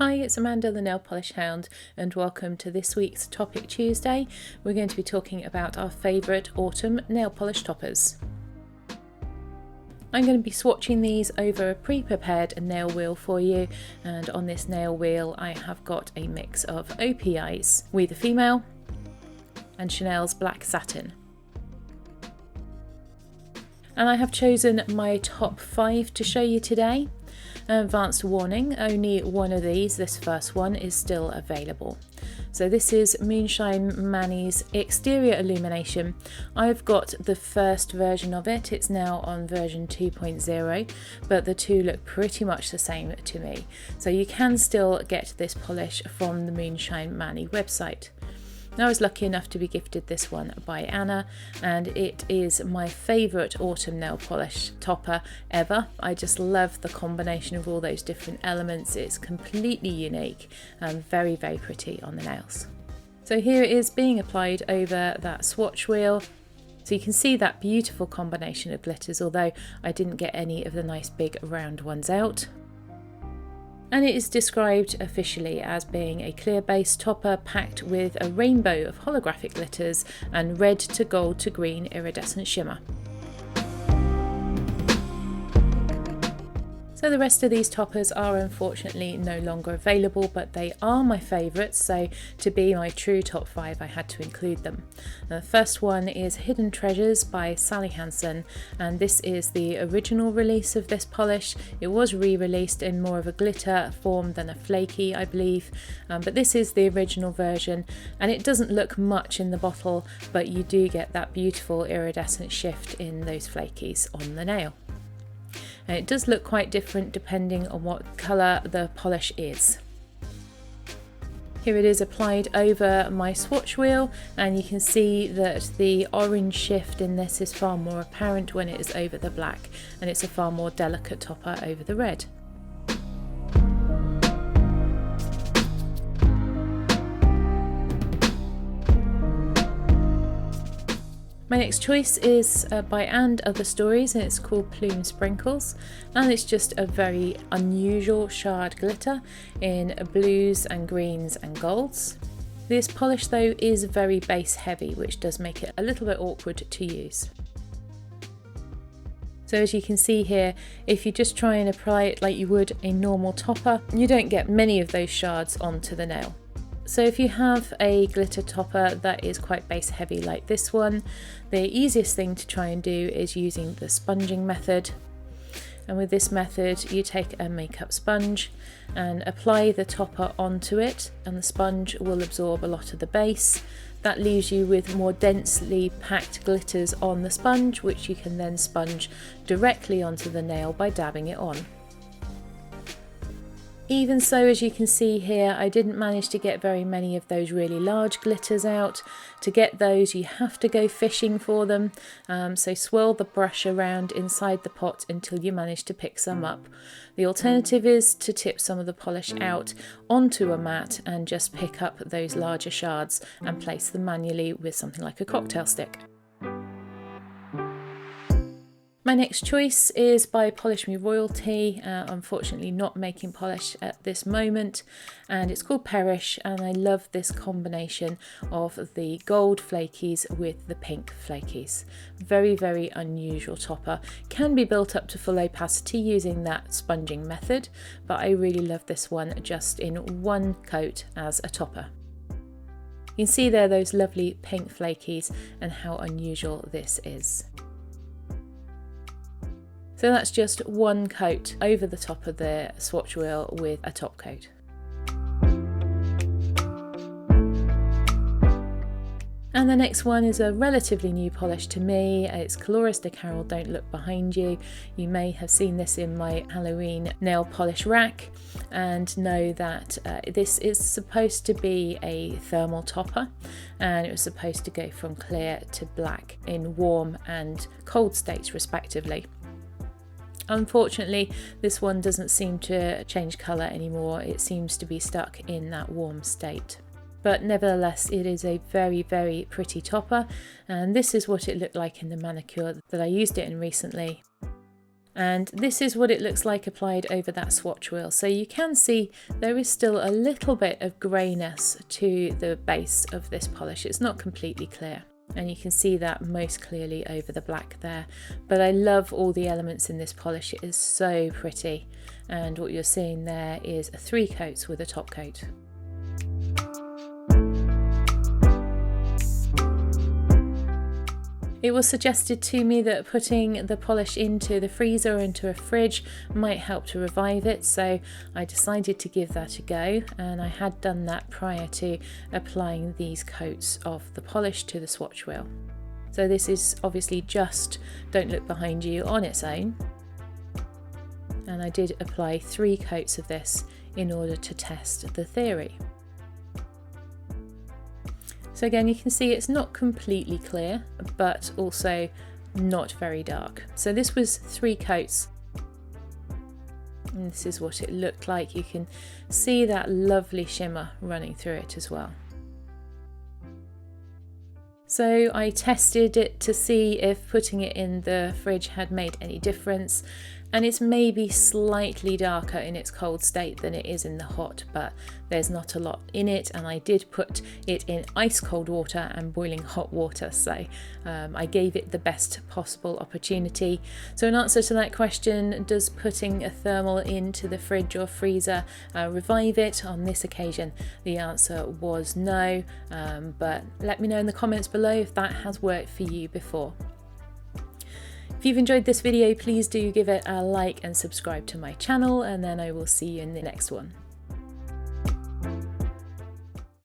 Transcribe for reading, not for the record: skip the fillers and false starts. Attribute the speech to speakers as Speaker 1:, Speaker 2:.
Speaker 1: Hi, it's Amanda the Nail Polish Hound and welcome to this week's Topic Tuesday. We're going to be talking about our favourite autumn nail polish toppers. I'm going to be swatching these over a pre-prepared nail wheel for you, and on this nail wheel I have got a mix of OPI's We the Female and Chanel's Black Satin. And I have chosen my top 5 to show you today. Advanced warning, only one of these, this first one, is still available. So this is Moonshine Mandy's exterior illumination. I've got the first version of it, it's now on version 2.0, but the two look pretty much the same to me. So you can still get this polish from the Moonshine Mandy website. Now, I was lucky enough to be gifted this one by Anna, and it is my favourite autumn nail polish topper ever. I just love the combination of all those different elements. It's completely unique and very, very pretty on the nails. So here it is being applied over that swatch wheel. So you can see that beautiful combination of glitters, although I didn't get any of the nice big round ones out. And it is described officially as being a clear base topper packed with a rainbow of holographic glitters and red to gold to green iridescent shimmer. So the rest of these toppers are unfortunately no longer available, but they are my favourites, so to be my true top 5 I had to include them. The first one is Hidden Treasures by Sally Hansen, and this is the original release of this polish. It was re-released in more of a glitter form than a flaky, I believe, but this is the original version, and it doesn't look much in the bottle, but you do get that beautiful iridescent shift in those flakies on the nail. And it does look quite different depending on what colour the polish is. Here it is applied over my swatch wheel, and you can see that the orange shift in this is far more apparent when it is over the black, and it's a far more delicate topper over the red. My next choice is by And Other Stories, and it's called Plume Sprinkles, and it's just a very unusual shard glitter in blues and greens and golds. This polish though is very base heavy, which does make it a little bit awkward to use. So as you can see here, if you just try and apply it like you would a normal topper, you don't get many of those shards onto the nail. So if you have a glitter topper that is quite base heavy like this one, the easiest thing to try and do is using the sponging method. And with this method you take a makeup sponge and apply the topper onto it, and the sponge will absorb a lot of the base. That leaves you with more densely packed glitters on the sponge, which you can then sponge directly onto the nail by dabbing it on. Even so, as you can see here, I didn't manage to get very many of those really large glitters out. To get those you have to go fishing for them, so swirl the brush around inside the pot until you manage to pick some up. The alternative is to tip some of the polish out onto a mat and just pick up those larger shards and place them manually with something like a cocktail stick. My next choice is by Polish Me Royalty, unfortunately not making polish at this moment, and it's called Perish, and I love this combination of the gold flakies with the pink flakies. Very, very unusual topper. Can be built up to full opacity using that sponging method, but I really love this one just in one coat as a topper. You can see there those lovely pink flakies and how unusual this is. So that's just one coat over the top of the swatch wheel with a top coat. And the next one is a relatively new polish to me. It's Colorist Carol Don't Look Behind You. You may have seen this in my Halloween nail polish rack and know that this is supposed to be a thermal topper, and it was supposed to go from clear to black in warm and cold states respectively. Unfortunately, this one doesn't seem to change colour anymore. It seems to be stuck in that warm state. But nevertheless, it is a very, very pretty topper, and this is what it looked like in the manicure that I used it in recently. And this is what it looks like applied over that swatch wheel. So you can see there is still a little bit of greyness to the base of this polish. It's not completely clear. And you can see that most clearly over the black there. But I love all the elements in this polish. It is so pretty. And what you're seeing there is 3 coats with a top coat. It was suggested to me that putting the polish into the freezer or into a fridge might help to revive it, so I decided to give that a go, and I had done that prior to applying these coats of the polish to the swatch wheel. So this is obviously just Don't Look Behind You on its own, and I did apply 3 coats of this in order to test the theory. So again, you can see it's not completely clear, but also not very dark. So this was 3 coats. And this is what it looked like. You can see that lovely shimmer running through it as well. So I tested it to see if putting it in the fridge had made any difference. And it's maybe slightly darker in its cold state than it is in the hot, but there's not a lot in it, and I did put it in ice cold water and boiling hot water, so I gave it the best possible opportunity. So in answer to that question, does putting a thermal into the fridge or freezer revive it? On this occasion the answer was no, but let me know in the comments below if that has worked for you before. If you've enjoyed this video, please do give it a like and subscribe to my channel, and then I will see you in the next one.